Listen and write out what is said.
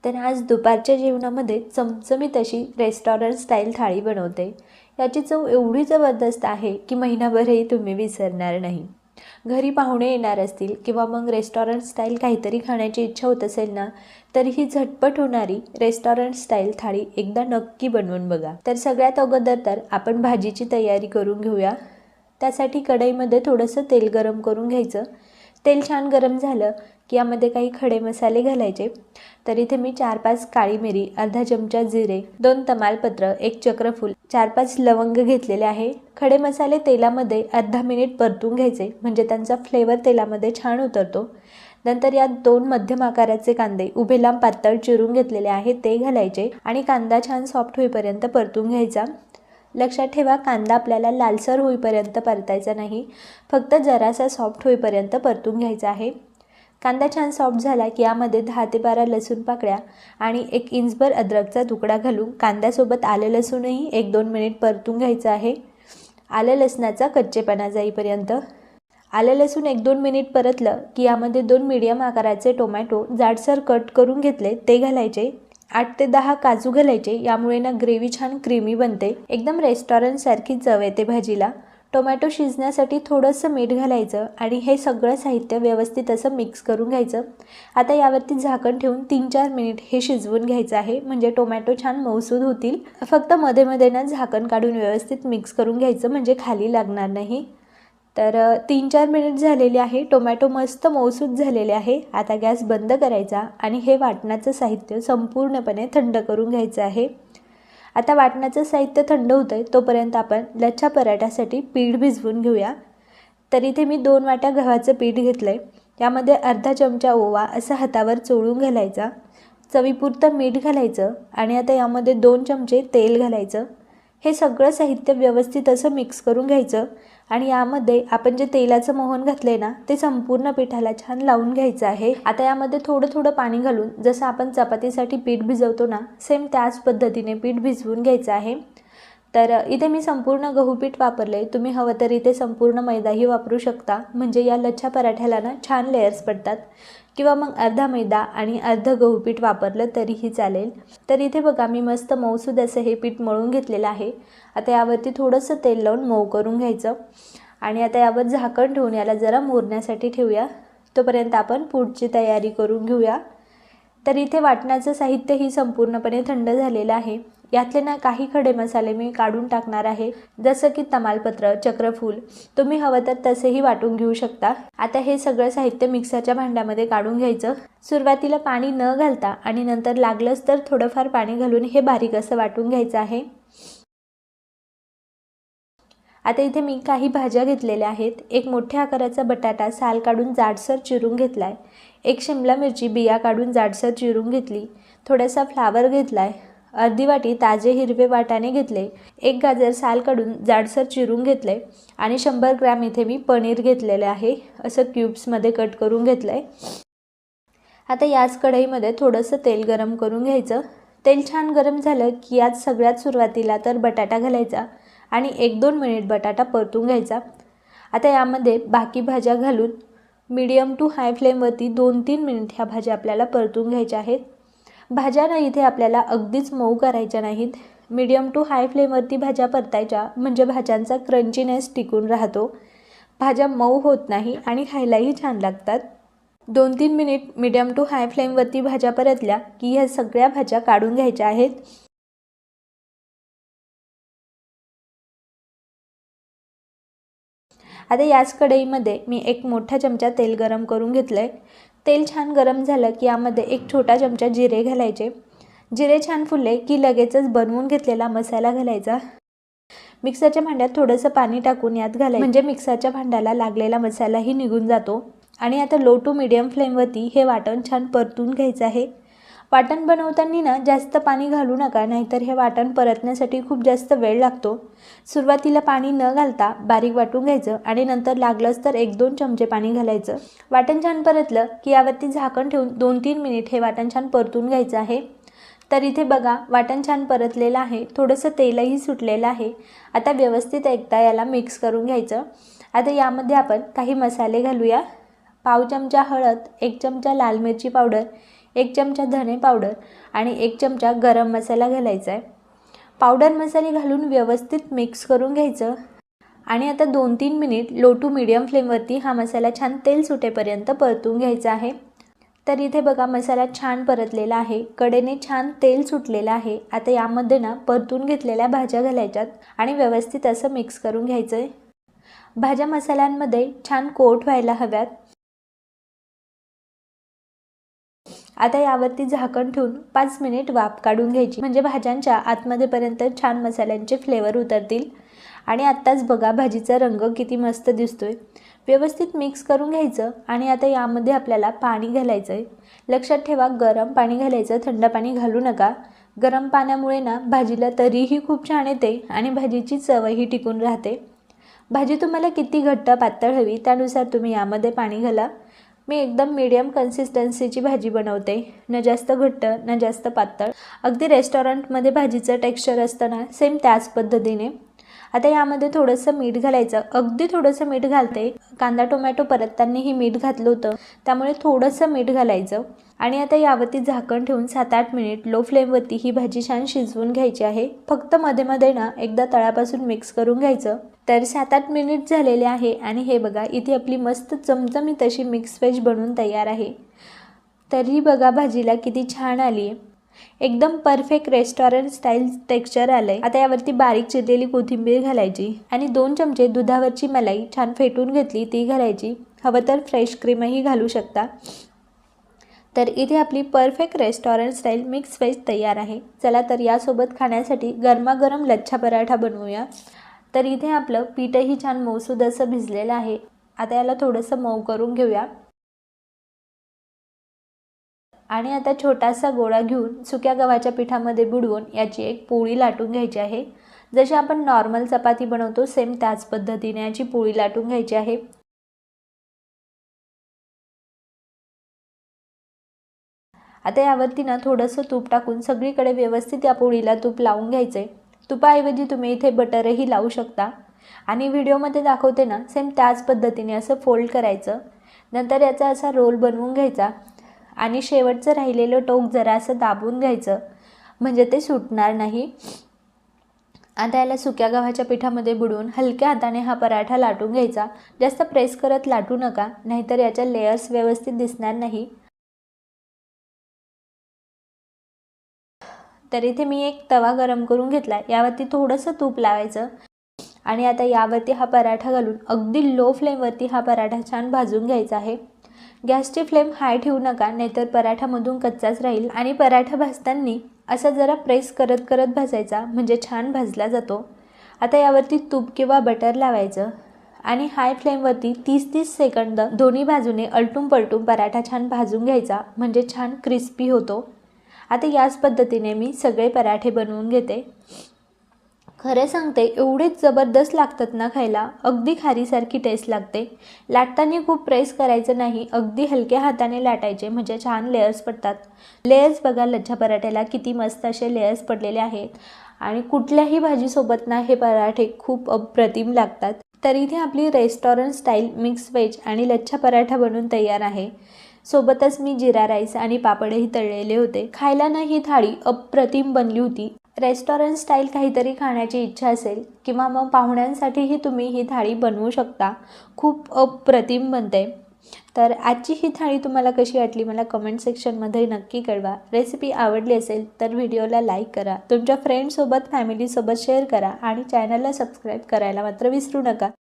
तर आज दुपारच्या जेवणामध्ये चमचमीत अशी रेस्टॉरंट स्टाईल थाळी बनवते। याची चव एवढी जबरदस्त आहे की महिनाभरही तुम्ही विसरणार नाही। घरी पाहुणे येणार असतील किंवा मग रेस्टॉरंट स्टाईल काहीतरी खाण्याची इच्छा होत असेल ना, तर ही झटपट होणारी रेस्टॉरंट स्टाईल थाळी एकदा नक्की बनवून बघा। तर सगळ्यात अगोदर तर आपण भाजीची तयारी करून घेऊया। त्यासाठी कढईमध्ये थोडंसं तेल गरम करून घ्यायचं। तेल छान गरम झालं की यामध्ये काही खडे मसाले घालायचे। तर इथे मी 4-5 काळी मिरी, अर्धा चमचा जिरे, 2 तमालपत्र, 1 चक्रफूल, 4-5 लवंग घेतलेले आहे। खडे मसाले तेलामध्ये अर्धा मिनिट परतून घ्यायचे, म्हणजे त्यांचा फ्लेवर तेलामध्ये छान उतरतो। नंतर यात 2 मध्यम आकाराचे कांदे उभे लांब पातळ चिरून घेतलेले आहेत ते घालायचे आणि कांदा छान सॉफ्ट होईपर्यंत परतून घ्यायचा। लक्षात ठेवा, कांदा आपल्याला लालसर होईपर्यंत परतायचा नाही, फक्त जरासा सॉफ्ट होईपर्यंत परतून घ्यायचा आहे। कांदा छान सॉफ्ट झाला की यामध्ये 10 ते 12 लसूण पाकळ्या आणि 1 इंचभर अद्रकचा तुकडा घालून कांद्यासोबत आलं लसूणही 1-2 मिनिट परतून घ्यायचं आहे, आलं लसणाचा कच्चेपणा जाईपर्यंत। आलं लसूण 1-2 मिनिट परतलं की यामध्ये 2 मीडियम आकाराचे टोमॅटो जाडसर कट करून घेतले ते घालायचे। 8 ते 10 काजू घालायचे, यामुळे ना ग्रेव्ही छान क्रीमी बनते, एकदम रेस्टॉरंट सारखी चव येते भाजीला। टोमॅटो शिजण्यासाठी थोडंसं मीठ घालायचं आणि हे सगळं साहित्य व्यवस्थित असं मिक्स करून घ्यायचं। आता यावरती झाकण ठेवून 3-4 मिनिट हे शिजवून घ्यायचं आहे, म्हणजे टोमॅटो छान मऊसूद होतील। फक्त मध्ये मध्ये ना झाकण काढून व्यवस्थित मिक्स करून घ्यायचं, म्हणजे खाली लागणार नाही। तर 3-4 मिनिट झालेले आहे, टोमॅटो मस्त मऊसूद झालेले आहे। आता गॅस बंद करायचा आणि हे वाटणाचं साहित्य संपूर्णपणे थंड करून घ्यायचं आहे। आता वाटणाचं साहित्य थंड होतंय तोपर्यंत आपण लच्छा पराठ्यासाठी पीठ भिजवून घेऊया। तर इथे मी 2 वाट्या गव्हाचं पीठ घेतलंय, यामध्ये अर्धा चमचा ओवा असा हातावर चोळून घालायचा, चवीपुरतं मीठ घालायचं आणि आता यामध्ये 2 चमचे तेल घालायचं। हे सगळं साहित्य व्यवस्थित असं मिक्स करून घ्यायचं आणि यामध्ये आपण जे तेलाचं मोहन घातलंय ना, ते संपूर्ण पिठाला छान लावून घ्यायचं आहे। आता यामध्ये थोडं थोडं पाणी घालून जसं आपण चपातीसाठी पीठ भिजवतो ना, सेम त्याच पद्धतीने पीठ भिजवून घ्यायचं आहे। तर इथे मी संपूर्ण गहू पीठ वापरले, तुम्ही हवं तर इथे संपूर्ण मैदाही वापरू शकता, म्हणजे या लच्छा पराठ्याला ना छान लेयर्स पडतात, किंवा मग अर्धा मैदा आणि अर्धं गहू पीठ वापरलं तरीही चालेल। तर इथे बघा, मी मस्त मऊसूद असं हे पीठ मळून घेतलेलं आहे। आता यावरती थोडंसं तेल लावून मऊ करून घ्यायचं आणि आता यावर झाकण ठेवून याला जरा मुरण्यासाठी ठेवूया, तोपर्यंत आपण पुढची तयारी करून घेऊया। तर इथे वाटणाचं साहित्य ही संपूर्णपणे थंड झालेलं आहे। यातले ना काही खडे मसाले मी काढून टाकणार आहे, जसं की तमालपत्र, चक्रफूल, तुम्ही हवं तर तसेही वाटून घेऊ शकता। आता हे सगळं साहित्य मिक्सरच्या भांड्यामध्ये काढून घ्यायचं। सुरुवातीला पाणी न घालता आणि नंतर लागलंच तर थोडंफार पाणी घालून हे बारीक असं वाटून घ्यायचं आहे। आता इथे मी काही भाज्या घेतलेल्या आहेत। 1 मोठ्या आकाराचा बटाटा साल काढून जाडसर चिरून घेतलाय, 1 शिमला मिरची बिया काढून जाडसर चिरून घेतली, थोडासा फ्लावर घेतलाय, अर्धी वाटी ताजे हिरवे वाटाणे घेतले, 1 गाजर साल काढून जाडसर चिरून घेतले आणि 100 ग्रॅम इथे मी पनीर घेतलेले आहे, असं क्यूब्समध्ये कट करून घेतलंय। आता याच कढईमध्ये थोडंसं तेल गरम करून घ्यायचं। तेल छान गरम झालं की यात सगळ्यात सुरुवातीला तर बटाटा घालायचा आणि 1-2 मिनिट बटाटा परतून घ्यायचा। आता यामध्ये बाकी भाज्या घालून मीडियम टू हाय फ्लेमवरती 2-3 मिनिट ह्या भाज्या आपल्याला परतून घ्यायच्या आहेत। भाज्या ना इथे आपल्याला अगदीच मऊ करायच्या नाहीत, मीडियम टू हाय फ्लेमवरती भाज्या परतायच्या, म्हणजे भाज्यांचा क्रंचीनेस टिकून राहतो, भाज्या मऊ होत नाही आणि खायलाही छान लागतात। 2-3 मिनिट मीडियम टू हाय फ्लेमवरती भाज्या परतल्या की ह्या सगळ्या भाज्या काढून घ्यायच्या आहेत। आता याच कढईमध्ये मी 1 मोठा चमचा तेल गरम करून घेतलंय। तेल छान गरम झालं की यामध्ये 1 छोटा चमचा जिरे घालायचे। जिरे छान फुलले की लगेचच बनवून घेतलेला मसाला घालायचा। मिक्सरच्या भांड्यात थोडंसं पाणी टाकून यात घालायचं, म्हणजे मिक्सरच्या भांड्याला लागलेला मसालाही निघून जातो। आणि आता लो टू मीडियम फ्लेमवरती हे वाटण छान परतून घ्यायचं आहे। वाटण बनवताना ना जास्त पाणी घालू नका, नाहीतर हे वाटण परतण्यासाठी खूप जास्त वेळ लागतो। सुरुवातीला पाणी न घालता बारीक वाटून घ्यायचं आणि नंतर लागलंच तर 1-2 चमचे पाणी घालायचं। वाटण छान परतलं की यावरती झाकण ठेवून 2-3 मिनिट हे वाटण छान परतून घ्यायचं आहे। तर इथे बघा, वाटण छान परतलेलं आहे, थोडंसं तेलही सुटलेलं आहे। आता व्यवस्थित एकदा याला मिक्स करून घ्यायचं। आता यामध्ये आपण काही मसाले घालूया। पाव चमचा हळद, 1 चमचा लाल मिरची पावडर, 1 चमचा धने पावडर आणि 1 चमचा गरम मसाला घालायचा आहे। पावडर मसाले घालून व्यवस्थित मिक्स करून घ्यायचं आणि आता 2-3 मिनिट लो टू मीडियम फ्लेमवरती हा मसाला छान तेल सुटेपर्यंत परतून घ्यायचा आहे। तर इथे बघा मसाला छान परतलेला आहे, कडेने छान तेल सुटलेलं आहे। आता यामध्ये ना परतून घेतलेल्या भाज्या घालायच्यात आणि व्यवस्थित असं मिक्स करून घ्यायचं आहे। भाज्या मसाल्यांमध्ये छान कोट व्हायला हव्यात। आता यावरती झाकण ठेवून 5 मिनिट वाफ काढून घ्यायची, म्हणजे भाज्यांच्या आतमध्येपर्यंत छान मसाल्यांचे फ्लेवर उतरतील। आणि आत्ताच बघा भाजीचा रंग किती मस्त दिसतोय। व्यवस्थित मिक्स करून घ्यायचं आणि आता यामध्ये आपल्याला पाणी घालायचं आहे। लक्षात ठेवा गरम पाणी घालायचं, थंड पाणी घालू नका। गरम पाण्यामुळे ना भाजीला तरीही खूप छान येते आणि भाजीची चवही टिकून राहते। भाजी तुम्हाला किती घट्ट पातळ हवी त्यानुसार तुम्ही यामध्ये पाणी घाला। मी एकदम मीडियम कन्सिस्टन्सीची भाजी बनवते, न जास्त घट्ट न जास्त पातळ। अगदी रेस्टॉरंटमध्ये भाजीचं टेक्स्चर असतं ना, सेम त्याच पद्धतीने। आता यामध्ये थोडंसं मीठ घालायचं, अगदी थोडंसं मीठ घालते। कांदा टोमॅटो परततानाही मीठ घातलं होतं, त्यामुळे थोडंसं मीठ घालायचं। आणि आता यावरती झाकण ठेवून 7-8 मिनिट लो फ्लेमवरती ही भाजी छान शिजवून घ्यायची आहे। फक्त मध्ये मध्ये ना एकदा तळापासून मिक्स करून घ्यायचं। तर 7-8 मिनिट झालेले आहे आणि हे बघा इथे आपली मस्त चमचमीत अशी मिक्स व्हेज बनून तयार आहे। तरी बघा भाजीला किती छान आली आहे, एकदम परफेक्ट रेस्टॉरंट स्टाईल टेक्स्चर आलंय। आता यावरती बारीक चिरलेली कोथिंबीर घालायची आणि 2 चमचे दुधावरची मलाई छान फेटून घेतली ती घालायची। हवं तर फ्रेश क्रीमही घालू शकता। तर इथे आपली perfect restaurant style mix veg तयार आहे। चला तर यासोबत खाण्यासाठी गरमागरम लच्छा पराठा बनवूया। तर इथे आपलं पीठही छान मऊसूद असं भिजलेलं आहे। आता याला थोडंसं मऊ करून घेऊया आणि आता छोटासा गोळा घेऊन सुक्या गव्हाच्या पिठामध्ये बुडवून याची एक पोळी लाटून घ्यायची आहे। जशी आपण नॉर्मल चपाती बनवतो सेम त्याच पद्धतीने याची पोळी लाटून घ्यायची आहे। आता यावरती ना थोडंसं तूप टाकून सगळीकडे व्यवस्थित या पोळीला तूप लावून घ्यायचे। तुपाऐवजी तुम्ही इथे बटरही लावू शकता आणि व्हिडिओमध्ये दाखवते ना सेम त्याच पद्धतीने असं फोल्ड करायचं। नंतर याचा असा रोल बनवून घ्यायचा आणि शेवटचं राहिलेलं टोक जरा असं दाबून घ्यायचं, म्हणजे ते सुटणार नाही। आता याला सुक्या गव्हाच्या पिठामध्ये बुडवून हलक्या हाताने हा पराठा लाटून घ्यायचा। जास्त प्रेस करत लाटू नका, नाहीतर याच्या लेयर्स व्यवस्थित दिसणार नाही। तर इथे मी एक तवा गरम करून घेतला, यावरती थोडंसं तूप लावायचं आणि आता यावरती हा पराठा घालून अगदी लो फ्लेमवरती हा पराठा छान भाजून घ्यायचा आहे। गॅसची फ्लेम हाय ठेवू नका, नाहीतर पराठामधून कच्चाच राहील। आणि पराठा भाजताना असा जरा प्रेस करत करत भाजायचा, म्हणजे छान भाजला जातो। आता यावरती तूप किंवा बटर लावायचं आणि हाय फ्लेमवरती 30-30 सेकंद दोन्ही बाजूने अलटून पलटून पराठा छान भाजून घ्यायचा, म्हणजे छान क्रिस्पी होतो। आता याच पद्धतीने मी सगळे पराठे बनवून घेते। खरं सांगते एवढेच जबरदस्त लागतात ना खायला, अगदी खारीसारखी टेस्ट लागते। लाटताना खूप प्रेस करायचं नाही, अगदी हलक्या हाताने लाटायचे, म्हणजे छान लेयर्स पडतात। लेयर्स बघा लच्छा पराठ्याला किती मस्त असे लेयर्स पडलेले आहेत आणि कुठल्याही भाजीसोबत ना हे पराठे खूप अप्रतिम लागतात। तर इथे आपली रेस्टॉरंट स्टाईल मिक्स व्हेज आणि लच्छा पराठा बनून तयार आहे। सोबतच मी जिरा राईस आणि पापडही तळलेले होते। खायला ना ही थाळी अप्रतिम बनली होती। रेस्टॉरंट स्टाईल काहीतरी खाण्याची इच्छा असेल किंवा मग पाहुण्यांसाठीही तुम्ही ही थाळी बनवू शकता, खूप अप्रतिम बनते। तर आजची ही थाळी तुम्हाला कशी वाटली मला कमेंट सेक्शनमध्ये नक्की कळवा। रेसिपी आवडली असेल तर व्हिडिओला लाईक करा, तुमच्या फ्रेंड्ससोबत फॅमिलीसोबत शेअर करा आणि चॅनलला सबस्क्राईब करायला मात्र विसरू नका।